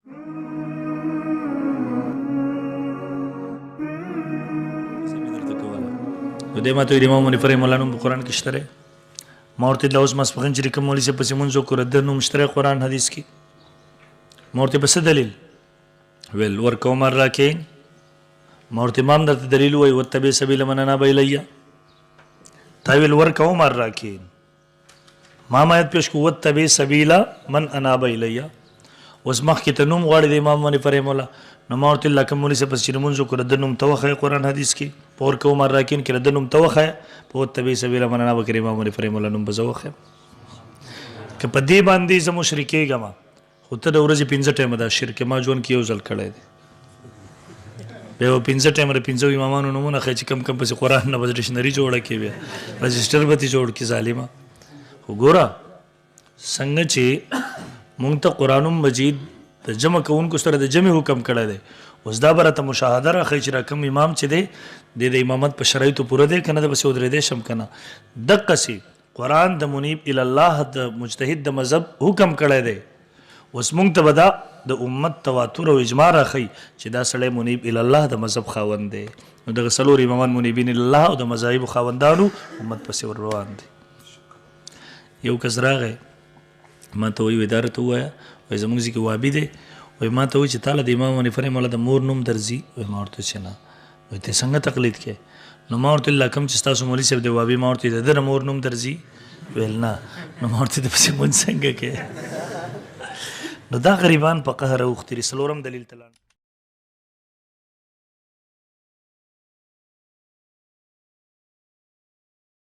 نو دې ماته امام منیف رحمه الله نوم په قرآن کې شته ما ورته د اوس ماسپښین چې کوم مولوي صاحب پسې مونځ وکړو د نوم شته قرآن حدیث کې ما ورته په څه دلیل ویل ورکو مر راکین ما ورته امام درته دلیل وایي واتبع سبیل من اناب الی تا ویل ورکو مر راکین ما آیت پیش کو واتبع سبیل من اناب الی اوس مخکې ته نوم غواړي د امام منیف رحمه الله نو ما ورته الله کوم مولوي صاحب پسې مونځ وکړو د نوم توخه قرآن حدیث کې په ورکو مر راکین کې د نوم توخه په واتبع سبیل من اناب کې امام منیف رحمه الله نوم بزوخه که په دې باندې زه مشرک کېږم خو ته د ورځې 15 ټایمه دا شرک ما ژوند کې یو ځل کړی دی بیا 15 ټایمه د 15 امامانو نومونه ښایي چې کم په قرآن نه به ډکشنري جوړه کړې بیا رجسټر به دې جوړ کړي ظالمه خو ګوره څنګه چې مونږ ته قرآن مجید د جمع کوونکو سره د جمع حکم کړی دی اوس دا به راته مشاهده راښیي چې را کوم امام چې دی د امامت په شرایطو پوره دی که نه د پسې ودرېدی شم که نه دقسې قرآن د منیب الله د مجتهد د مذهب حکم کړی دی اوس مونږ ته به دا د امت تواتر او اجماع راښیي چې دا سړی منیب الله د مذهب خاوند دی نو دغه څلور امامان منیبین الله او د مذاهبو خاوندانو امت پسې ور روان دي یو کس راغی ما ته وایي اداره ته ووایه وایي زموږ ځای کې وابي دی وایي ما ته وایي چې تاله د امام منیف رحمه الله د مور نوم درځي وایي ما ورته چې نه وایي ته څنګه تقلید کوې نو ما ورته الله کوم چې ستاسو مولوي صاحب د وابي ما ورته د ده مور نوم درځي ویل نه نو ما ورته د پسې مونځ څنګه کوې نو دا غریبان په قهر اوښتي دي څلورم دلیل ته لاړ